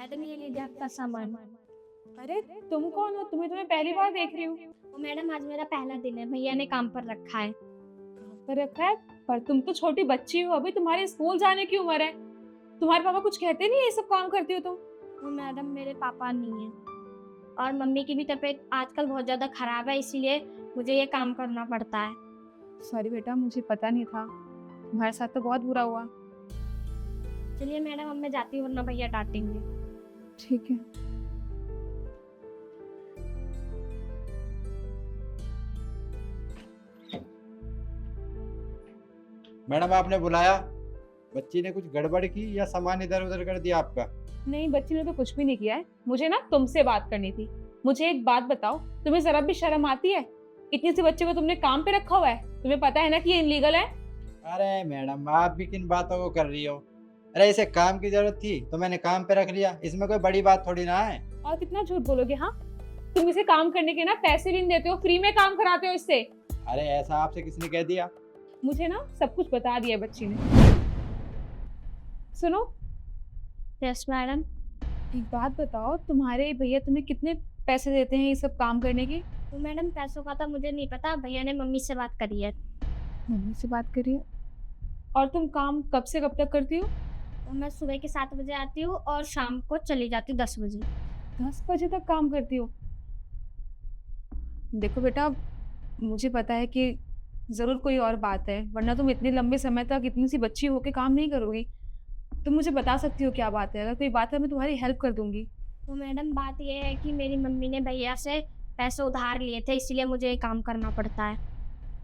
Madam ये लीजिए आपका सामान। अरे तुम कौन हो? तुम्हें पहली बार देख रही हूँ। वो मैडम आज मेरा पहला दिन है, भैया ने काम पर रखा है। कहाँ पर रखा है? पर तुम तो छोटी बच्ची हो, अभी तुम्हारे स्कूल जाने की उम्र है। तुम्हारे पापा कुछ कहते नहीं है ये सब काम करती हो तुम? वो मैडम मेरे पापा नहीं है और मम्मी की भी तबीयत आजकल बहुत ज़्यादा खराब है, इसीलिए मुझे ये काम करना पड़ता है। सॉरी बेटा, मुझे पता नहीं था। तुम्हारे साथ तो बहुत बुरा हुआ। चलिए मैडम, अब मैं जाती हूँ वरना भैया डांटेंगे। ठीक है। मैडम आपने बुलाया? बच्ची ने कुछ गड़बड़ की या सामान इधर उधर कर दिया आपका? नहीं, बच्ची ने तो कुछ भी नहीं किया है। मुझे ना तुमसे बात करनी थी। मुझे एक बात बताओ, तुम्हें जरा भी शर्म आती है? इतनी सी बच्चे को तुमने काम पे रखा हुआ है, तुम्हें पता है ना कि ये इनलीगल है। अरे मैडम, आप भी किन बातों को कर रही हो? अरे इसे काम की जरूरत थी तो मैंने काम पे रख लिया, इसमें कोई बड़ी बात थोड़ी ना है। और कितना झूठ बोलोगे? हाँ, तुम इसे काम करने के ना पैसे भी नहीं देते हो, फ्री में काम कराते हो इससे। अरे ऐसा आपसे किसने कह दिया? मुझे ना सब कुछ बता दिया है बच्ची ने। सुनो, यस मैडम। एक बात बताओ, तुम्हारे भैया तुम्हें कितने पैसे देते हैं ये सब काम करने के? वो मैडम पैसों का तो मुझे नहीं पता, भैया ने मम्मी से बात करी है। मम्मी से बात करिए। और तुम काम कब से कब तक करती हो? तो मैं सुबह के 7 बजे आती हूँ और शाम को चली जाती हूँ 10 बजे। 10 बजे तक काम करती हो? देखो बेटा, मुझे पता है कि ज़रूर कोई और बात है, वरना तुम इतने लंबे समय तक इतनी सी बच्ची होके काम नहीं करोगी। तुम मुझे बता सकती हो क्या बात है? अगर कोई बात है मैं तुम्हारी हेल्प कर दूंगी। तो मैडम बात ये है कि मेरी मम्मी ने भैया से पैसे उधार लिए थे, इसीलिए मुझे ये काम करना पड़ता है।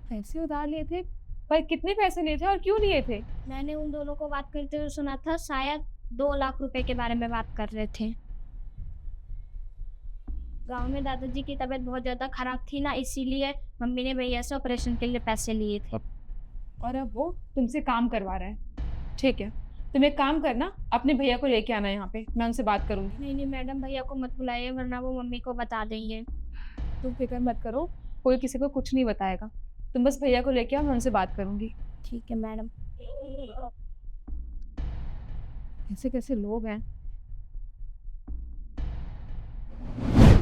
पैसे उधार लिए थे? पर कितने पैसे लिए थे और क्यों लिए थे? मैंने उन दोनों को बात करते हुए सुना था, शायद 2 लाख रुपए के बारे में बात कर रहे थे। गांव में दादाजी की तबीयत बहुत ज़्यादा खराब थी ना, इसीलिए मम्मी ने भैया से ऑपरेशन के लिए पैसे लिए थे। और अब वो तुमसे काम करवा रहा है? ठीक है, तुम एक काम करना, अपने भैया को लेके आना यहाँ पे, मैं उनसे बात करूंगी। नहीं नहीं मैडम, भैया को मत बुलाइए वरना वो मम्मी को बता देंगे। तुम फिक्र मत करो, कोई किसी को कुछ नहीं बताएगा। तुम बस भैया को लेके आओ, मैं उनसे बात करूंगी। ठीक है मैडम। ऐसे कैसे लोग हैं?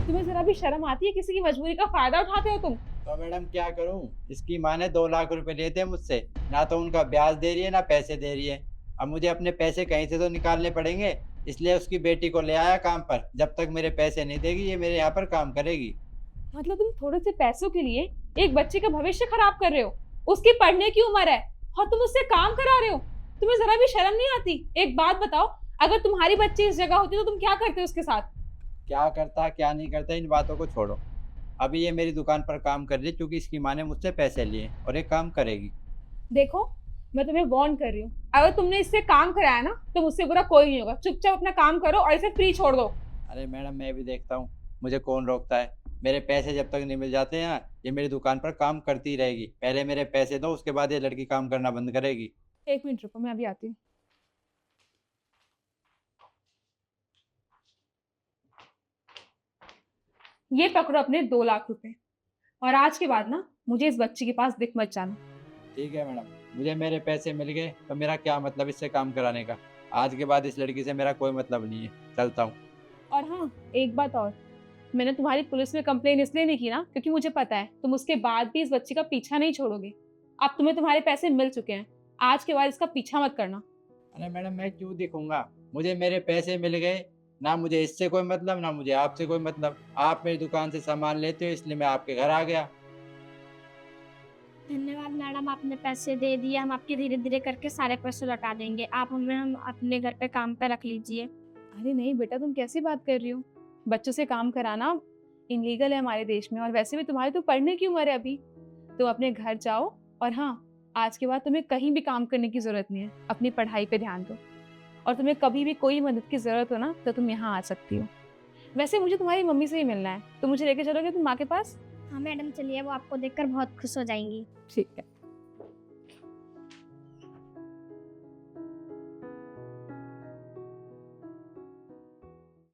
तुम्हें जरा भी शर्म आती है? किसी की मजबूरी का फायदा उठाते हो तुम। तो मैडम क्या करूं? इसकी माँ ने 2 लाख रुपए लिए थे मुझसे, ना तो उनका ब्याज दे रही है ना पैसे दे रही है। अब मुझे अपने पैसे कहीं से तो निकालने पड़ेंगे, इसलिए उसकी बेटी को ले आया काम पर। जब तक मेरे पैसे नहीं देगी ये मेरे यहाँ पर काम करेगी। मतलब तुम थोड़े से पैसों के लिए एक बच्चे का भविष्य खराब कर रहे हो? उसकी पढ़ने की उम्र है और तुम उससे काम करा रहे हो। तुम्हें जरा भी शर्म नहीं आती? एक बात बताओ, अगर तुम्हारी बच्ची इस जगह होती तो तुम क्या करते उसके साथ? क्या करता क्या नहीं करता इन बातों को छोड़ो। अभी ये मेरी दुकान पर काम कर रही है क्योंकि इसकी माँ ने मुझसे पैसे लिए और ये काम करेगी। देखो, मैं तुम्हें वार्न कर रही हूँ, अगर तुमने इससे काम कराया ना तो मुझसे बुरा कोई नहीं होगा। चुपचाप अपना काम करो और इसे फ्री छोड़ दो। अरे मैडम, मैं भी देखता हूँ, मुझे कौन रोकता है। मेरे पैसे जब तक नहीं मिल जाते हैं ये मेरी दुकान पर काम करती रहेगी। पहले मेरे पैसे दो, उसके बाद ये लड़की काम करना बंद करेगी। 1 मिनट रुको, मैं अभी आती हूँ। ये पकड़ो अपने 2 लाख रुपए, और आज के बाद ना मुझे इस बच्ची के पास दिख मत जाना। ठीक है मैडम, मुझे मेरे पैसे मिल गए तो मेरा क्या मतलब इससे काम कराने का। आज के बाद इस लड़की से मेरा कोई मतलब नहीं है, चलता हूँ। और हाँ, एक बात और, मैंने तुम्हारी पुलिस में कंप्लेन इसलिए नहीं की ना क्योंकि मुझे पता है तुम उसके बाद भी इस बच्ची का पीछा नहीं छोड़ोगे। अब तुम्हें तुम्हारे पैसे मिल चुके हैं, आज के बाद इसका पीछा मत करना। अरे मैडम, मैं क्यों दिखूंगा? मुझे मेरे पैसे मिल गए, ना मुझे इससे कोई मतलब ना मुझे आपसे कोई मतलब। आप मेरी दुकान से सामान लेते हो इसलिए मैं आपके घर आ गया। धन्यवाद मैडम, आपने पैसे दे दिए। हम आपके धीरे धीरे करके सारे पैसे लौटा देंगे। आप हमें हम अपने घर पे काम पे रख लीजिए। अरे नहीं बेटा, तुम कैसी बात कर रही हो? बच्चों से काम कराना इनलीगल है हमारे देश में, और वैसे भी तुम्हारी तो पढ़ने की उम्र है अभी। तो अपने घर जाओ, और हाँ, आज के बाद तुम्हें कहीं भी काम करने की जरूरत नहीं है। अपनी पढ़ाई पे ध्यान दो, और तुम्हें कभी भी कोई मदद की जरूरत हो ना तो तुम यहाँ आ सकती हो। वैसे मुझे तुम्हारी मम्मी से ही मिलना है, तो मुझे लेके चलोगे तुम माँ के पास? हाँ मैडम चलिए, वो आपको देखकर बहुत खुश हो जाएंगी। ठीक है।